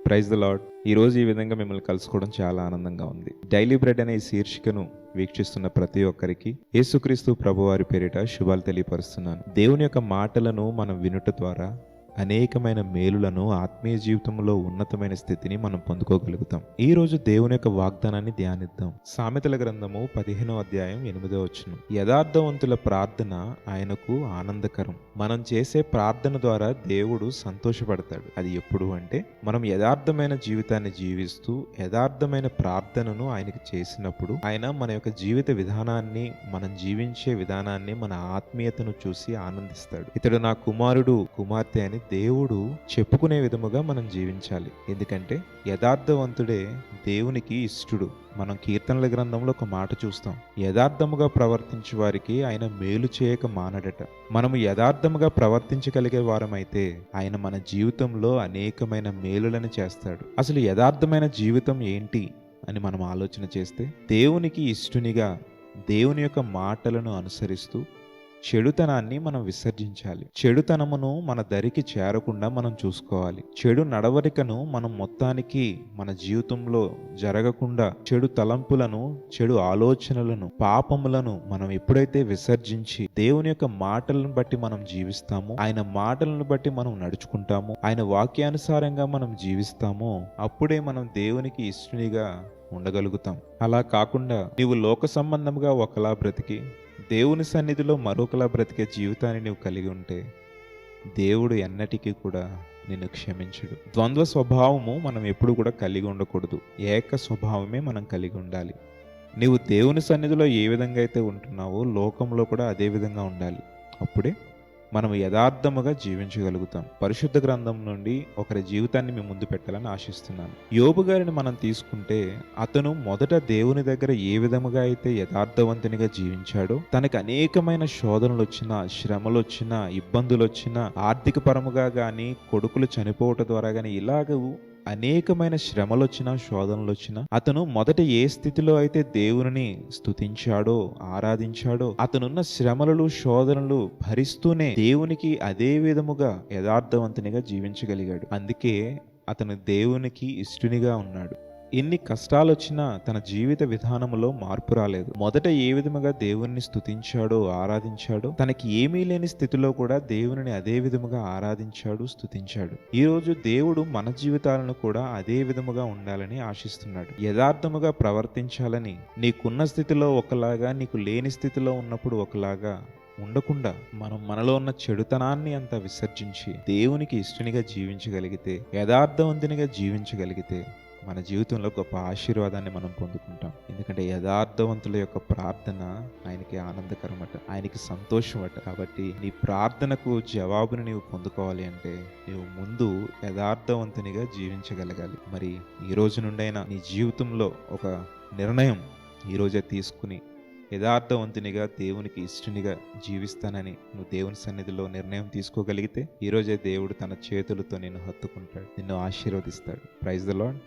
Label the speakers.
Speaker 1: Praise the lord. ఈరోజు ఈ విధంగా మిమ్మల్ని కలుసుకోవడం చాలా ఆనందంగా ఉంది. డైలీ బ్రెడ్ అనే ఈ శీర్షికను వీక్షిస్తున్న ప్రతి ఒక్కరికి యేసుక్రీస్తు ప్రభువారి పేరిట శుభాలు తెలియపరుస్తున్నాను. దేవుని యొక్క మాటలను మనం వినుట ద్వారా అనేకమైన మేలులను, ఆత్మీయ జీవితంలో ఉన్నతమైన స్థితిని మనం పొందుకోగలుగుతాం. ఈ రోజు దేవుని యొక్క వాగ్దానాన్ని ధ్యానిద్దాం. సామెతల గ్రంథము 15వ అధ్యాయం 8వ వచనం. యథార్థవంతుల ప్రార్థన ఆయనకు ఆనందకరం. మనం చేసే ప్రార్థన ద్వారా దేవుడు సంతోషపడతాడు. అది ఎప్పుడు అంటే మనం యథార్థమైన జీవితాన్ని జీవిస్తూ యథార్థమైన ప్రార్థనను ఆయనకి చేసినప్పుడు ఆయన మన యొక్క జీవిత విధానాన్ని, మనం జీవించే విధానాన్ని, మన ఆత్మీయతను చూసి ఆనందిస్తాడు. ఇతడు నా కుమారుడు, కుమార్తె అని దేవుడు చెప్పుకునే విధముగా మనం జీవించాలి. ఎందుకంటే యథార్థవంతుడే దేవునికి ఇష్టడు. మనం కీర్తనల గ్రంథంలో ఒక మాట చూస్తాం, యథార్థముగా ప్రవర్తించే వారికి ఆయన మేలు చేయక మానడట. మనము యథార్థముగా ప్రవర్తించగలిగే వారమైతే ఆయన మన జీవితంలో అనేకమైన మేలులను చేస్తాడు. అసలు యథార్థమైన జీవితం ఏంటి అని మనం ఆలోచన చేస్తే, దేవునికి ఇష్టునిగా దేవుని యొక్క మాటలను అనుసరిస్తూ చెడుతనాన్ని మనం విసర్జించాలి. చెడుతనమును మన దరికి చేరకుండా మనం చూసుకోవాలి. చెడు నడవడికను మనం మొత్తానికి మన జీవితంలో జరగకుండా, చెడు తలంపులను, చెడు ఆలోచనలను, పాపములను మనం ఎప్పుడైతే విసర్జించి దేవుని యొక్క మాటలను బట్టి మనం జీవిస్తామో, ఆయన మాటలను బట్టి మనం నడుచుకుంటామో, ఆయన వాక్యానుసారంగా మనం జీవిస్తామో, అప్పుడే మనం దేవునికి ఇష్టనిగా ఉండగలుగుతాం. అలా కాకుండా నీవు లోక సంబంధంగా ఒకలా బ్రతికి దేవుని సన్నిధిలో మరొకలా బ్రతికే జీవితాన్ని నువ్వు కలిగి ఉంటే దేవుడు ఎన్నటికీ కూడా నిన్ను క్షమించడు. ద్వంద్వ స్వభావము మనం ఎప్పుడు కూడా కలిగి ఉండకూడదు. ఏక స్వభావమే మనం కలిగి ఉండాలి. నీవు దేవుని సన్నిధిలో ఏ విధంగా అయితే ఉంటున్నావో లోకంలో కూడా అదే విధంగా ఉండాలి. అప్పుడే మనం యథార్థముగా జీవించగలుగుతాం. పరిశుద్ధ గ్రంథం నుండి ఒకరి జీవితాన్ని మీ ముందు పెట్టాలని ఆశిస్తున్నాను. యోబు గారిని మనం తీసుకుంటే, అతను మొదట దేవుని దగ్గర ఏ విధముగా అయితే యథార్థవంతునిగా జీవించాడో, తనకు అనేకమైన శోధనలు వచ్చినా, శ్రమలు వచ్చినా, ఇబ్బందులు వచ్చినా, ఆర్థిక పరముగా కానీ, కొడుకులు చనిపోవటం ద్వారా కానీ, ఇలాగ అనేకమైన శ్రమలు వచ్చినా, శోధనలు వచ్చినా, అతను మొదట ఏ స్థితిలో అయితే దేవుని స్తుతించాడో, ఆరాధించాడో, అతనున్న శ్రమలు, శోధనలు భరిస్తూనే దేవునికి అదే విధముగా యథార్థవంతునిగా జీవించగలిగాడు. అందుకే అతను దేవునికి ఇష్టునిగా ఉన్నాడు. ఎన్ని కష్టాలు వచ్చినా తన జీవిత విధానంలో మార్పు రాలేదు. మొదట ఏ విధముగా దేవుణ్ణి స్తుతించాడో, ఆరాధించాడో, తనకి ఏమీ లేని స్థితిలో కూడా దేవుని అదే విధముగా ఆరాధించాడు, స్తుతించాడు. ఈ రోజు దేవుడు మన జీవితాలను కూడా అదే విధముగా ఉండాలని ఆశిస్తున్నాడు. యథార్థముగా ప్రవర్తించాలని, నీకున్న స్థితిలో ఒకలాగా, నీకు లేని స్థితిలో ఉన్నప్పుడు ఒకలాగా ఉండకుండా మనం మనలో ఉన్న చెడుతనాన్ని అంతా విసర్జించి దేవునికి ఇష్టనిగా జీవించగలిగితే, యథార్థవంతునిగా జీవించగలిగితే మన జీవితంలో గొప్ప ఆశీర్వాదాన్ని మనం పొందుకుంటాం. ఎందుకంటే యథార్థవంతుల యొక్క ప్రార్థన ఆయనకి ఆనందకరమట, ఆయనకి సంతోషమట. కాబట్టి నీ ప్రార్థనకు జవాబుని నీవు పొందుకోవాలి అంటే నీవు ముందు యథార్థవంతునిగా జీవించగలగాలి. మరి ఈ రోజు నుండైనా నీ జీవితంలో ఒక నిర్ణయం ఈరోజే తీసుకుని యథార్థవంతునిగా దేవునికి ఇష్టనిగా జీవిస్తానని నువ్వు దేవుని సన్నిధిలో నిర్ణయం తీసుకోగలిగితే ఈరోజే దేవుడు తన చేతులతో నిన్ను హత్తుకుంటాడు, నిన్ను ఆశీర్వదిస్తాడు. Praise the lord.